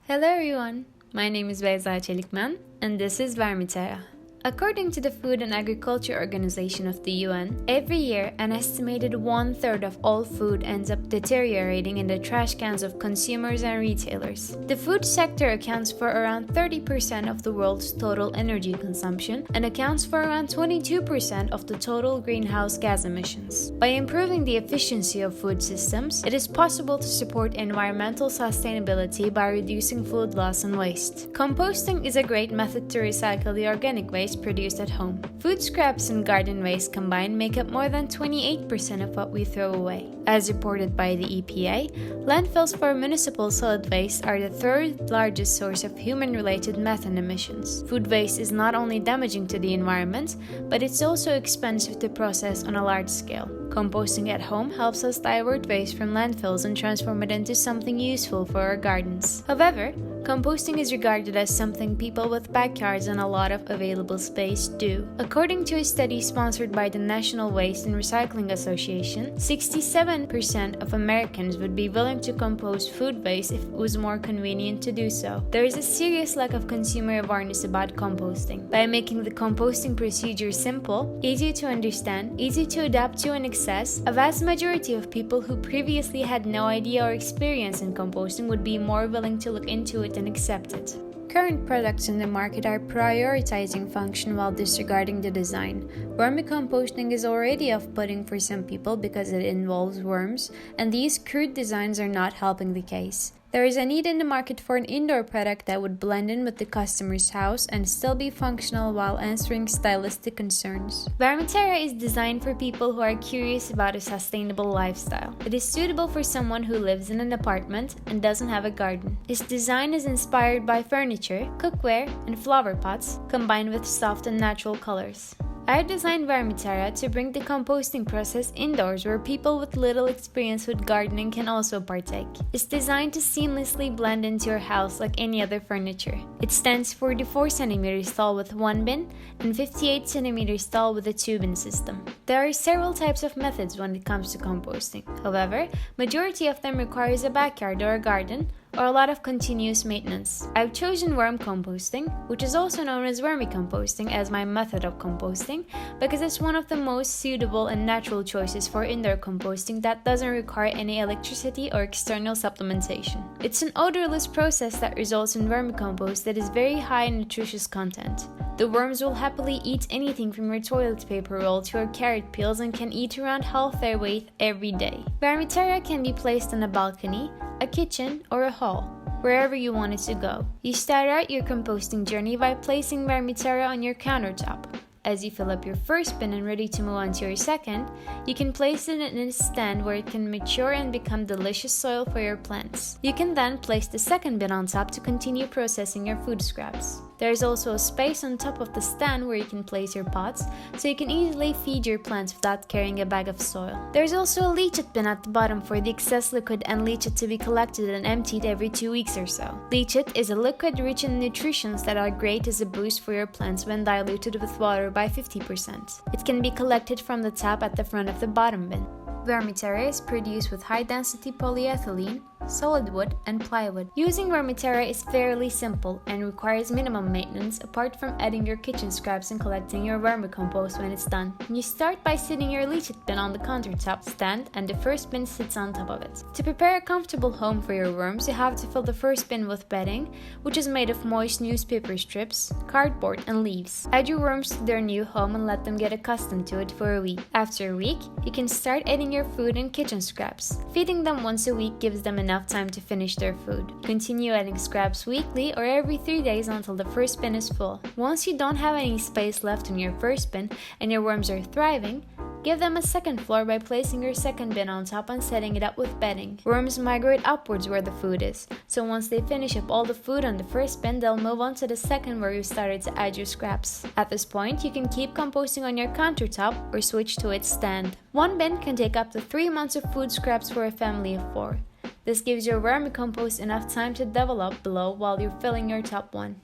Hello everyone, my name is Beyza Çelikmen and this is Vermiterra. According to the Food and Agriculture Organization of the UN, every year an estimated one-third of all food ends up deteriorating in the trash cans of consumers and retailers. The food sector accounts for around 30% of the world's total energy consumption and accounts for around 22% of the total greenhouse gas emissions. By improving the efficiency of food systems, it is possible to support environmental sustainability by reducing food loss and waste. Composting is a great method to recycle the organic waste produced at home. Food scraps and garden waste combined make up more than 28% of what we throw away. As reported by the EPA, landfills for municipal solid waste are the third largest source of human-related methane emissions. Food waste is not only damaging to the environment, but it's also expensive to process on a large scale. Composting at home helps us divert waste from landfills and transform it into something useful for our gardens. However, composting is regarded as something people with backyards and a lot of available space do. According to a study sponsored by the National Waste and Recycling Association, 67% of Americans would be willing to compost food waste if it was more convenient to do so. There is a serious lack of consumer awareness about composting. By making the composting procedure simple, easy to understand, easy to adapt to and access, a vast majority of people who previously had no idea or experience in composting would be more willing to look into it and accept it. Current products in the market are prioritizing function while disregarding the design. Vermicomposting is already off-putting for some people because it involves worms, and these crude designs are not helping the case. There is a need in the market for an indoor product that would blend in with the customer's house and still be functional while answering stylistic concerns. Vermiterra is designed for people who are curious about a sustainable lifestyle. It is suitable for someone who lives in an apartment and doesn't have a garden. Its design is inspired by furniture, cookware, and flower pots, combined with soft and natural colors. I designed Vermiterra to bring the composting process indoors where people with little experience with gardening can also partake. It's designed to seamlessly blend into your house like any other furniture. It stands 44 cm tall with one bin and 58 cm tall with a two-bin system. There are several types of methods when it comes to composting. However, majority of them requires a backyard or a garden, or a lot of continuous maintenance. I've chosen worm composting, which is also known as vermicomposting, as my method of composting because it's one of the most suitable and natural choices for indoor composting that doesn't require any electricity or external supplementation. It's an odorless process that results in vermicompost that is very high in nutritious content. The worms will happily eat anything from your toilet paper roll to your carrot peels and can eat around half their weight every day. Vermiterra can be placed on a balcony, a kitchen, or a hall, wherever you want it to go. You start out your composting journey by placing Vermiterra on your countertop. As you fill up your first bin and ready to move on to your second, you can place it in a stand where it can mature and become delicious soil for your plants. You can then place the second bin on top to continue processing your food scraps. There is also a space on top of the stand where you can place your pots, so you can easily feed your plants without carrying a bag of soil. There is also a leachate bin at the bottom for the excess liquid and leachate to be collected and emptied every 2 weeks or so. Leachate is a liquid rich in nutrients that are great as a boost for your plants when diluted with water by 50%. It can be collected from the tap at the front of the bottom bin. Vermiterra is produced with high-density polyethylene, solid wood, and plywood. Using Vermiterra is fairly simple and requires minimum maintenance apart from adding your kitchen scraps and collecting your vermicompost when it's done. You start by sitting your leachate bin on the countertop stand and the first bin sits on top of it. To prepare a comfortable home for your worms, you have to fill the first bin with bedding, which is made of moist newspaper strips, cardboard, and leaves. Add your worms to their new home and let them get accustomed to it for a week. After a week, you can start adding your food and kitchen scraps. Feeding them once a week gives them enough time to finish their food. Continue adding scraps weekly or every 3 days until the first bin is full. Once you don't have any space left in your first bin and your worms are thriving, give them a second floor by placing your second bin on top and setting it up with bedding. Worms migrate upwards where the food is, so once they finish up all the food on the first bin, they'll move on to the second where you started to add your scraps. At this point, you can keep composting on your countertop or switch to its stand. One bin can take up to 3 months of food scraps for a family of 4. This gives your vermicompost enough time to develop below while you're filling your top one.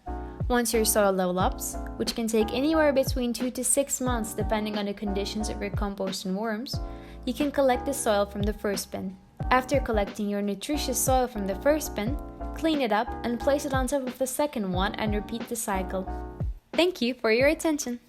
Once your soil develops, which can take anywhere between 2 to 6 months depending on the conditions of your compost and worms, you can collect the soil from the first bin. After collecting your nutritious soil from the first bin, clean it up, and place it on top of the second one and repeat the cycle. Thank you for your attention.